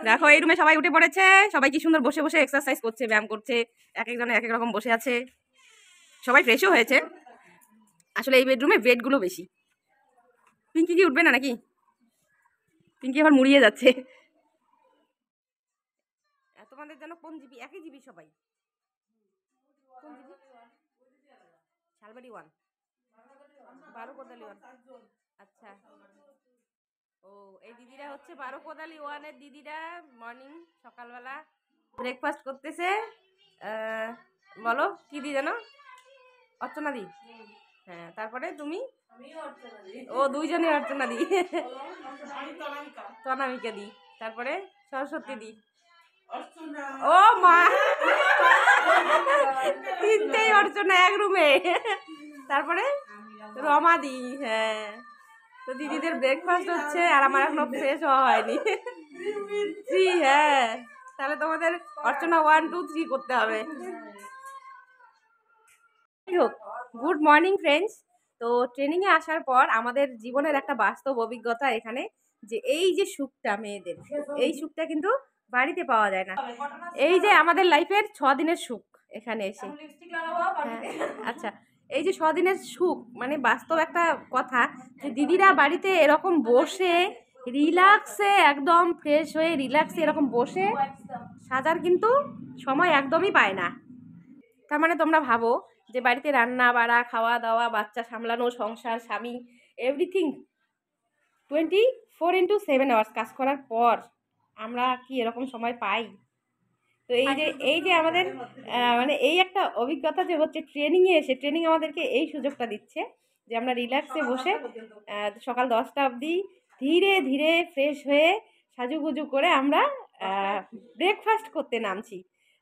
দেখো এই রুমে সবাই উঠে পড়েছে, সবাই কি সুন্দর বসে বসে এক্সারসাইজ করছে, ব্যায়াম করছে, এক একজনে এক এক রকম বসে আছে, সবাই ফ্রেশও হয়েছে। আসলে এই বেডরুমে বেডগুলো বেশি। পিঙ্কি কি উঠবে না নাকি? পিঙ্কি আবার মুড়িয়ে যাচ্ছে। তোমাদের যেন কোন জিবি? একই জিবি সবাই? কোন জিবি? শালবাড়ি 1, 12 কোদালি 1। আচ্ছা, ও এই দিদিরা হচ্ছে 12 কোদালি 1-এর দিদিরা। মর্নিং সকালবেলা ব্রেকফাস্ট করতেছে। বলো কি দি জানো? অর্চনা দি। হ্যাঁ, তারপরে তুমি? ও দুইজনই অর্চনা দি। তনামিকা দি, তারপরে সরস্বতী দি। ও মা, তিনটেই অর্চনা এক রুমে। তারপরে রমা দি। হ্যাঁ, তো দিদিদের ব্রেকফাস্ট হচ্ছে আর আমার এখনো ফ্রেশ হওয়া হয়নি। 3, হ্যাঁ, তাহলে তোমাদের অর্চনা 1, 2, 3 করতে হবে। Good morning friends. তো ট্রেনিংয়ে আসার পর আমাদের জীবনের একটা বাস্তব অভিজ্ঞতা এখানে, যে এই যে সুখটা মেয়েদের, এই সুখটা কিন্তু বাড়িতে পাওয়া যায় না। এই যে আমাদের লাইফের 6 দিনের সুখ এখানে এসে। হ্যাঁ, আচ্ছা, এই যে 6 দিনের সুখ মানে বাস্তব একটা কথা, যে দিদিরা বাড়িতে এরকম বসে রিল্যাক্সে, একদম ফ্রেশ হয়ে রিল্যাক্সে এরকম বসে সাজার কিন্তু সময় একদমই পায় না। তার মানে তোমরা ভাবো যে বাড়িতে রান্না বাড়া, খাওয়া দাওয়া, বাচ্চা সামলানো, সংসার, স্বামী, এভরিথিং 24x7 আওয়ার্স কাজ করার পর আমরা কি এরকম সময় পাই? তো এই যে আমাদের মানে এই একটা অভিজ্ঞতা যে হচ্ছে ট্রেনিংয়ে এসে, ট্রেনিং আমাদেরকে এই সুযোগটা দিচ্ছে যে আমরা রিল্যাক্সে বসে সকাল 10টা অবধি ধীরে ধীরে ফ্রেশ হয়ে সাজুগুজু করে আমরা ব্রেকফাস্ট করতে নামছি,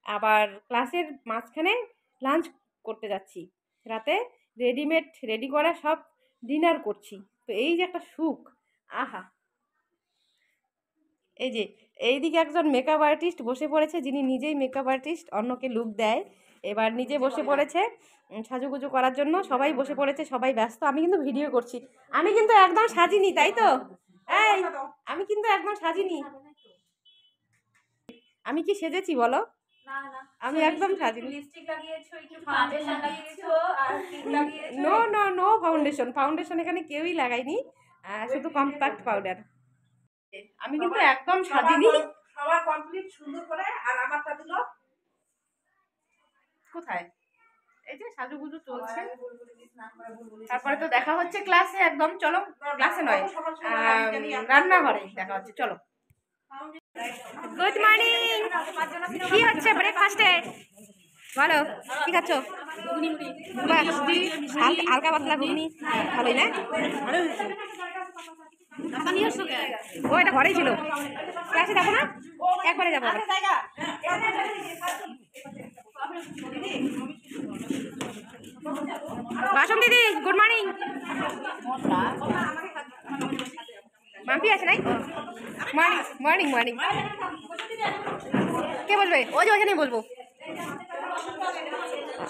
আবার ক্লাসের মাঝখানে লাঞ্চ করতে যাচ্ছি, রাতে রেডি করা সব ডিনার করছি। তো এই যে একটা সুখ, আহা। এই যে এইদিকে একজন মেকআপ আর্টিস্ট বসে পড়েছে, যিনি নিজেই মেকআপ আর্টিস্ট, অন্যকে লুক দেয়। এবার নিজে বসে পড়েছে সাজুগুজু করার জন্য। সবাই বসে পড়েছে, সবাই ব্যস্ত। আমি কিন্তু ভিডিও করছি, আমি কিন্তু একদম সাজিনি, তাই তো? এই আমি কিন্তু একদম সাজিনি। আমি কি সেজেছি বলো? আমি একদম সাজিনি। No no no foundation, foundation এখানে কেউই লাগায়নি, শুধু কম্প্যাক্ট পাউডার। আমি কিন্তু একদম সাজিনি। সবার কমপ্লিট সুন্দর করে, আর আমারটা দিল কোথায়? এই যে সাজুগুজু চলছে। তারপরে তো দেখা হচ্ছে ক্লাসে, একদম চলো, ক্লাসে নয় রান্নাঘরে দেখা হচ্ছে, চলো। Good morning. কি হচ্ছে ব্রেকফাস্টে বলো? কি খাচ্ছ? হালকা পাতলা ঘুগনি, ভালোই না? ও এটা ঘরেই ছিল, ক্লাসে যাবো না, একবারে যাবো। বাসম দিদি গুড মর্নিং। মাম্পি আছে নাই? Morning morning morning. কে বলবে? ওই যে ওখানে বলবো।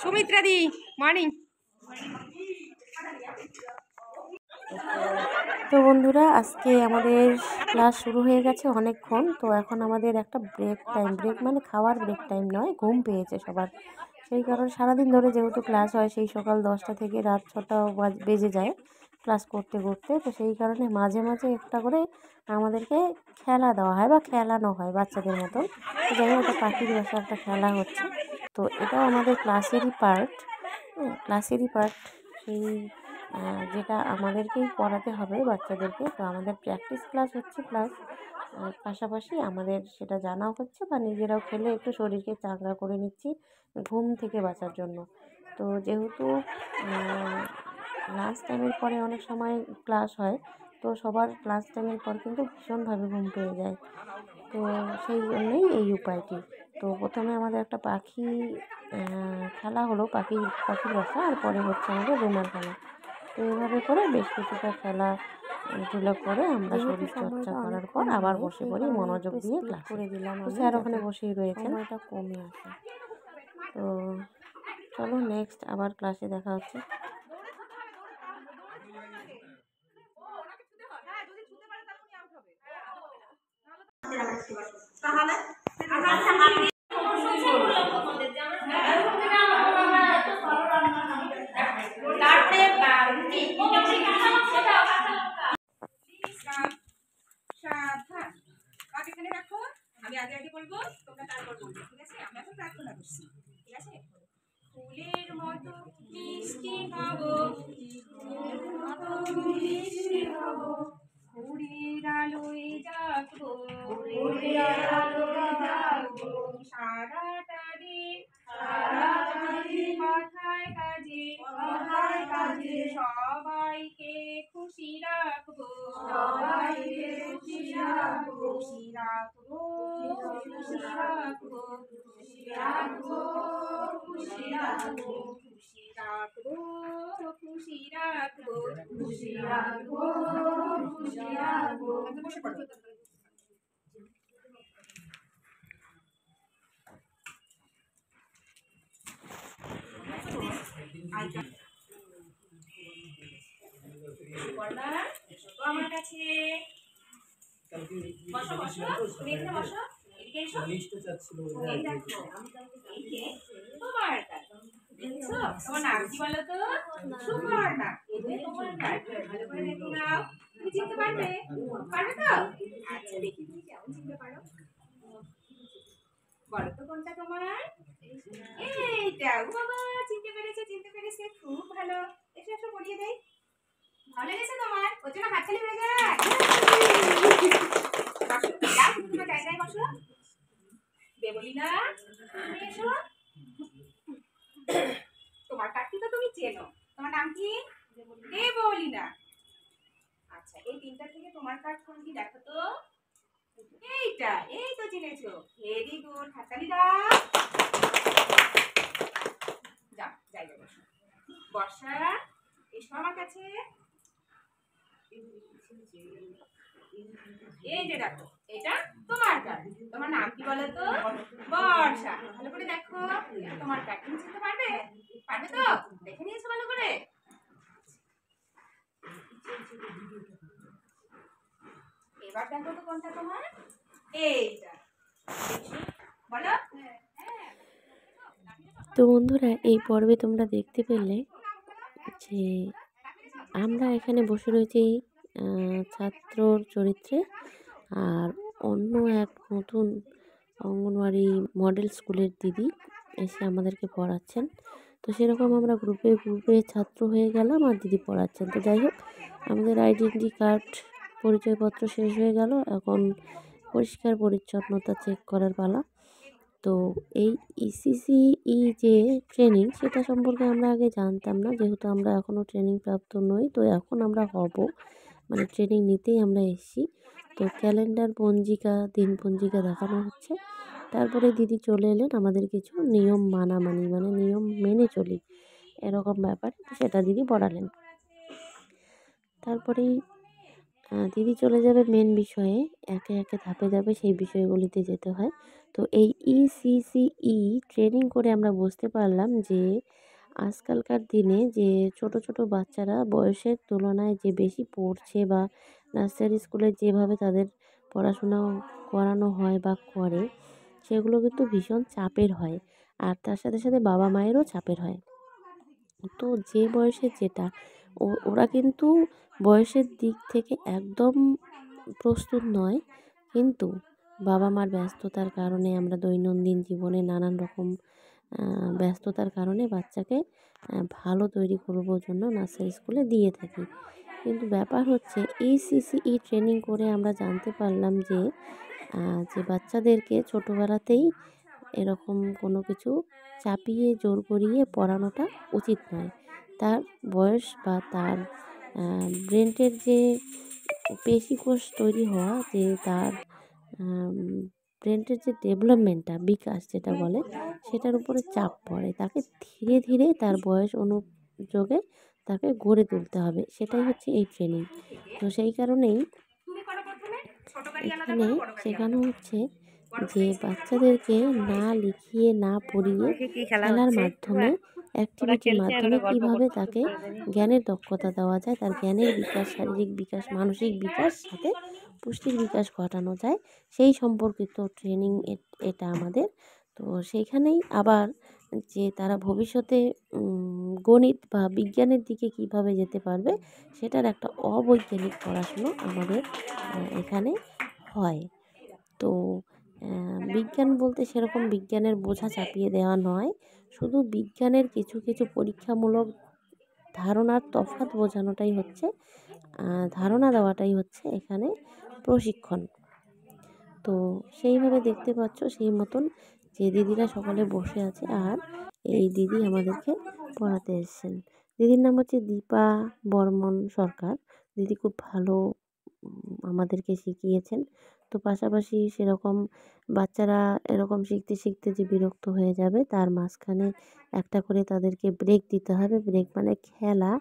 Sumitra the morning. তো বন্ধুরা, আজকে আমাদের ক্লাস শুরু হয়ে গেছে অনেকক্ষণ। তো এখন আমাদের একটা ব্রেক টাইম, ব্রেক মানে খাওয়ার ব্রেক টাইম নয়, ঘুম পেয়েছে সবার। সেই কারণে সারাদিন ধরে যেহেতু ক্লাস হয়, সেই সকাল 10টা থেকে রাত 6টা বেজে যায় ক্লাস করতে করতে। তো সেই কারণে মাঝে মাঝে একটা করে আমাদেরকে খেলা দেওয়া হয় বা খেলানো হয় বাচ্চাদের মতন। তো যাই হোক, এটা পাখির বাসা একটা খেলা হচ্ছে। তো এটাও আমাদের ক্লাসেরই পার্ট, ক্লাসেরই পার্ট। সেই যেটা আমাদেরকেই করাতে হবে বাচ্চাদেরকে। তো আমাদের প্র্যাকটিস ক্লাস হচ্ছে, প্লাস পাশাপাশি আমাদের সেটা জানাও হচ্ছে, বা নিজেরাও খেলে একটু শরীরকে চাঙ্গা করে নিচ্ছি ঘুম থেকে বাঁচার জন্য। তো যেহেতু লাঞ্চ টাইমের পরে অনেক সময় ক্লাস হয়, তো সবার ক্লাস টাইমের পর কিন্তু ভীষণভাবে ঘুম পেয়ে যায়। তো সেই জন্যই এই উপায়টি। তো প্রথমে আমাদের একটা পাখি খেলা হলো, পাখির বাসা, আর পরে হচ্ছে আমাদের রুমাল খেলা। তো এইভাবে করে বেশ কিছুটা খেলাধুলো করে আমরা শরীর চর্চা করার পর আবার বসে পড়ি মনোযোগ দিয়ে ক্লাস করে দিলাম। স্যার ওখানে বসেই রয়েছেন, সময়টা কমে আসে। তো চলো নেক্সট আবার ক্লাসে দেখা হচ্ছে। তাহলে সাবধান এখানে রাখো, আমি আগে আগে বলবো, তোমরা তারপর বলবে, ঠিক আছে? আমি এখন প্রার্থনা করছি, ঠিক আছে? ফুলের মতো মিষ্টি হব, ফুলের মতো মিষ্টি হব, ভোরের আলোয় জাগবো, ভোরের আলোয় জাগবো, সারাটা দিন কথায় কাজে সবাইকে খুশি রাখবো, সবাইকে খুশি রাখবো, খুশি রাখবো, খুশি রাখবো, খুশি রাখবো, খুশি রাখবো, খুশি রাখবো, খুশি রাখবো, খুশি রাখবো, খুশি রাখবো। বসে পড়ো। আমার কাছে বসো বসো, তুমি এখানে বসো, এদিকে এসো। এই দেখো, এই যে তোমার কার্ড দেখছো, তোমার নাম কি বলো তো? সুবর্ণা। এই যে তোমার কার্ড, ভালো করে দেখে নাও। তুমি চিনতে পারবে? পারবে তো? আচ্ছা, দেখি তুমি কেমন চিনতে পারো। বলো তো কোনটা তোমার? এইটা। ও বাবা, চিনতে পেরেছে, চিনতে পেরেছে, খুব ভালো। এসে এসে পড়িয়ে দেই। ভালো লেগেছে তোমার? ওর জন্য হাততালি হয়ে যায়। বসো, যাও, তুমি তোমার জায়গায় বসো। দেবলীনা, তুমি এসো। তোমার কার্ডটি তো তুমি চেনো, তোমার নাম কি? দেবলীনা। আচ্ছা, এই তিনটা থেকে তোমার কার্ড কোনটি দেখো তো? এইটা, এই তো চিনেছো, ভেরি গুড, হাততালি দাও। যাও, জায়গা বসো। বর্ষা, এসো আমার কাছে। এই যে দেখো, এটা তোমার কার্ড, তোমার নাম কি বলো তো? বর্ষা। ভালো করে দেখো, তোমার কার্ড তুমি চিনতে পারবে? পারবে তো? দেখে নিয়েছো ভালো করে? এবার দেখো তো কোনটা তোমার? এইটা, বলো। তো বন্ধুরা, এই পর্বে তোমরা দেখতে পেলে যে আমরা এখানে বসে রয়েছি ছাত্রর চরিত্রে, আর অন্য এক নতুন অঙ্গনওয়াড়ি মডেল স্কুলের দিদি এসে আমাদেরকে পড়াচ্ছেন। তো সেরকম আমরা গ্রুপে গ্রুপে ছাত্র হয়ে গেলাম আর দিদি পড়াচ্ছেন। তো যাই হোক, আমাদের আইডেন্টি কার্ড পরিচয়পত্র শেষ হয়ে গেল, এখন পরিষ্কার পরিচ্ছন্নতা চেক করার পালা। তো এই ইসিসিই যে ট্রেনিং, সেটা সম্পর্কে আমরা আগে জানতাম না, যেহেতু আমরা এখনও ট্রেনিং প্রাপ্ত নই। তো এখন আমরা হব, মানে ট্রেনিং নিতেই আমরা এসেছি। তো ক্যালেন্ডার পঞ্জিকা, দিন পঞ্জিকা দেখানো হচ্ছে। তারপরে দিদি চলে এলেন, আমাদের কিছু নিয়ম মানামানি, মানে নিয়ম মেনে চলি এরকম ব্যাপার, সেটা দিদি পড়ালেন। তারপরেই দিদি চলে যাবে মেন বিষয়ে, একে একে ধাপে ধাপে সেই বিষয়গুলিতে যেতে হয়। তো এই ইসিসিই ট্রেনিং করে আমরা বুঝতে পারলাম যে আজকালকার দিনে যে ছোট ছোট বাচ্চারা বয়সের তুলনায় যে বেশি পড়ছে, বা নার্সারি স্কুলে যেভাবে তাদের পড়াশোনা করানো হয় বা করে, সেগুলো কিন্তু ভীষণ চাপের হয়। আর তার সাথে সাথে বাবা মায়েরও চাপের হয়। তো যে বয়সে যেটা, ওরা কিন্তু বয়সের দিক থেকে একদম প্রস্তুত নয়, কিন্তু বাবা মার ব্যস্ততার কারণে, আমরা দৈনন্দিন জীবনে নানান রকম ব্যস্ততার কারণে বাচ্চাকে ভালো তৈরি করবার জন্য নার্সারি স্কুলে দিয়ে থাকি। কিন্তু ব্যাপার হচ্ছে, ইসিসিই ট্রেনিং করে আমরা জানতে পারলাম যে বাচ্চাদেরকে ছোটোবেলাতেই এরকম কোনো কিছু চাপিয়ে জোর করিয়ে পড়ানোটা উচিত নয়। তার বয়স বা তার ব্রেনের যে পেশিকোষ তৈরি হওয়া, যে তার ব্রেনের যে ডেভেলপমেন্টটা, বিকাশ যেটা বলে, সেটার উপরে চাপ পড়ে। তাকে ধীরে ধীরে তার বয়স অনুযোগে তাকে গড়ে তুলতে হবে, সেটাই হচ্ছে এই ট্রেনিং। তো সেই কারণেই এখানে শেখানো হচ্ছে যে বাচ্চাদেরকে না লিখিয়ে, না পড়িয়ে, খেলার মাধ্যমে, অ্যাক্টিভিটির মাধ্যমে কীভাবে তাকে জ্ঞানের দক্ষতা দেওয়া যায়, তার জ্ঞানের বিকাশ, শারীরিক বিকাশ, মানসিক বিকাশ সাথে পুষ্টির বিকাশ ঘটানো যায় সেই সম্পর্কিত ট্রেনিং এটা আমাদের। তো সেইখানেই আবার যে তারা ভবিষ্যতে গণিত বা বিজ্ঞানের দিকে কিভাবে যেতে পারবে সেটার একটা অবৈজ্ঞানিক পড়াশুনো আমাদের এখানে হয়। তো বিজ্ঞান বলতে সেরকম বিজ্ঞানের বোঝা চাপিয়ে দেওয়া নয়, শুধু বিজ্ঞানের কিছু কিছু পরীক্ষামূলক ধারণার তফাৎ বোঝানোটাই হচ্ছে, ধারণা দেওয়াটাই হচ্ছে এখানে প্রশিক্ষণ। তো সেইভাবে দেখতে পাচ্ছ সেই মতন যে দিদিরা সকলে বসে আছে, আর এই দিদি আমাদেরকে পড়াতে এসেছেন। দিদির নাম হচ্ছে দীপা বর্মন সরকার। দিদি খুব ভালো আমাদেরকে শিখিয়েছেন। তো পাশাপাশি সেরকম বাচ্চারা এরকম শিখতে শিখতে যে বিরক্ত হয়ে যাবে তার মাঝখানে একটা করে তাদেরকে ব্রেক দিতে হবে। ব্রেক মানে খেলা,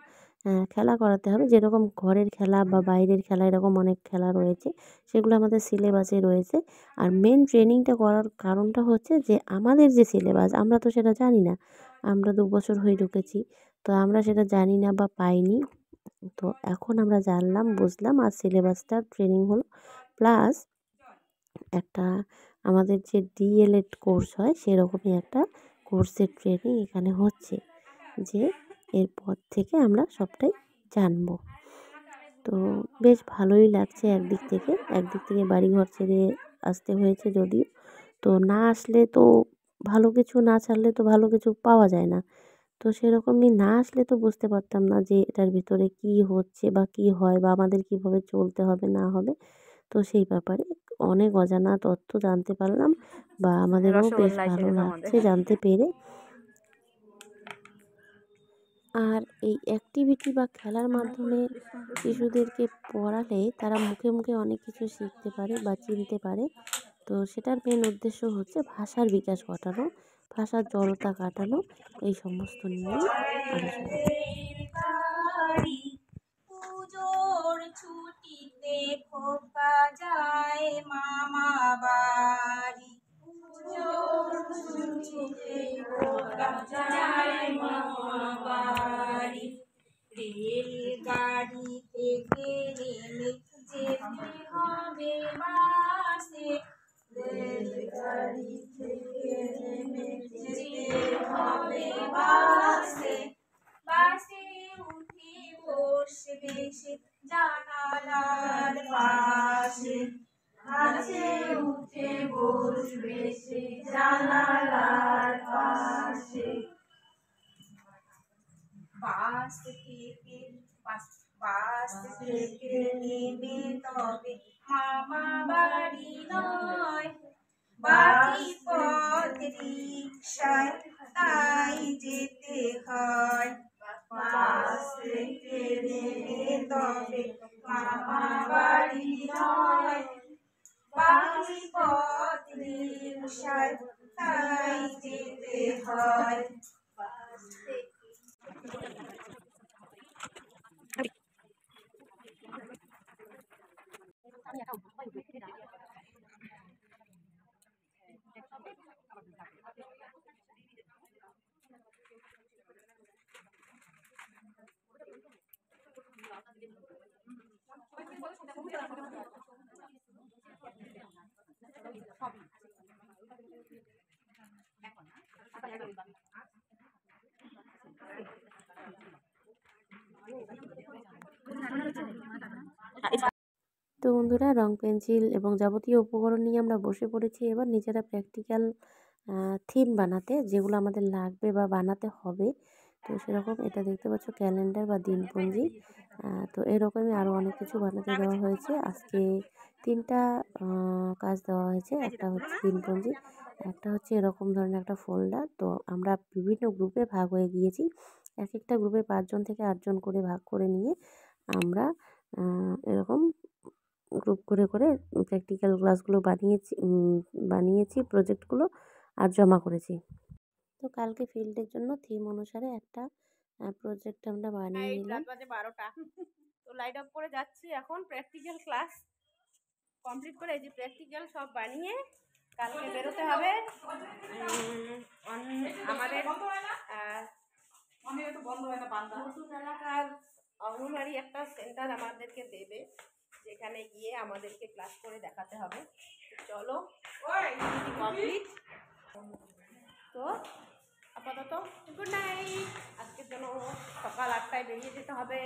খেলা করাতে হবে, যেরকম ঘরের খেলা বা বাইরের খেলা এরকম অনেক খেলা রয়েছে, সেগুলো আমাদের সিলেবাসে রয়েছে। আর মেন ট্রেনিংটা করার কারণটা হচ্ছে যে আমাদের যে সিলেবাস আমরা তো সেটা জানি না, আমরা 2 বছর হয়ে ঢুকেছি, তো আমরা সেটা জানি না বা পাইনি। তো এখন আমরা জানলাম, বুঝলাম, আর সিলেবাসটা ট্রেনিং হলো, প্লাস একটা আমাদের যে ডিএলএড কোর্স হয় সেরকমই একটা কোর্সের ট্রেনিং এখানে হচ্ছে, যে এরপর থেকে আমরা সবটাই জানবো। তো বেশ ভালোই লাগছে একদিক থেকে, বাড়িঘর ছেড়ে আসতে হয়েছে যদিও, তো না আসলে তো ভালো কিছু, না ছাড়লে তো ভালো কিছু পাওয়া যায় না। তো সেরকমই না আসলে তো বুঝতে পারতাম না যে এটার ভিতরে কী হচ্ছে বা কী হয় বা আমাদের কীভাবে চলতে হবে না হবে। তো সেই ব্যাপারে অনেক অজানা তথ্য জানতে পারলাম, বা আমাদেরও বেশ ভালো লাগছে জানতে পেরে। আর এই অ্যাক্টিভিটি বা খেলার মাধ্যমে শিশুদেরকে পড়ালে তারা মুখে মুখে অনেক কিছু শিখতে পারে বা চিনতে পারে। তো সেটার মেন উদ্দেশ্য হচ্ছে ভাষার বিকাশ ঘটানো, ভাষার জড়তা কাটানো, এই সমস্ত নিয়েই আলোচনা। পুজোর ছুটিতে খোকা যায় মামা বাড়ি, পুজোর ছুটিতে খোকা যায় মামা বাড়ি। রেলগাড়ি থেকে নেমে যেতে হবে বাসে, রেলগাড়ি থেকে নেমে যেতে হবে বাসে। বাসে উঠে বসবে সে জানালার পাশে, বাসে উঠে বসবে সে জানালার পাশে। বাস থেকে নেমে তবে মামা বাড়ি নয়, বাকি পথ রিকশায় তাই যেতে হয়। বাস থেকে নেমে তবে মামা বাড়ি নয়, বাকি পথ রিকশায় তাই যেতে হয়। তো বন্ধুরা, রং পেন্সিল এবং যাবতীয় উপকরণ নিয়ে আমরা বসে পড়েছি এবার নিজেরা প্র্যাকটিক্যাল থিম বানাতে, যেগুলো আমাদের লাগবে বা বানাতে হবে। তো সেরকম এটা দেখতে পাচ্ছ ক্যালেন্ডার বা দিনপঞ্জি। তো এরকমই আরও অনেক কিছু বানাতে দেওয়া হয়েছে। আজকে 3টা কাজ দেওয়া হয়েছে, একটা হচ্ছে দিনপঞ্জি, একটা হচ্ছে এরকম ধরনের একটা ফোল্ডার। তো আমরা বিভিন্ন গ্রুপে ভাগ হয়ে গিয়েছি, এক একটা গ্রুপে 5 জন থেকে 8 জন করে ভাগ করে নিয়ে আমরা এরকম গ্রুপ করে করে প্র্যাকটিক্যাল ক্লাসগুলো বানিয়েছি প্রজেক্টগুলো আর জমা করেছি। তো কালকে ফিল্ডের জন্য থিম অনুসারে একটা প্রজেক্ট আমরা বানিয়ে নিলাম। বাজে 12টা, তো লাইট অফ করে যাচ্ছি এখন প্র্যাকটিক্যাল ক্লাস কমপ্লিট করে। এই যে প্র্যাকটিক্যাল সব বানিয়ে কালকে বেরোতে হবে। আমাদের নতুন এলাকার অঙ্গনওয়াড়ি একটা সেন্টার আমাদেরকে দেবে, সেখানে গিয়ে আমাদেরকে ক্লাস করে দেখাতে হবে। চলো কমপ্লিট। তো আপাতত গুড নাইট। আজকের জন্য সকাল 8টায় বেরিয়ে যেতে হবে।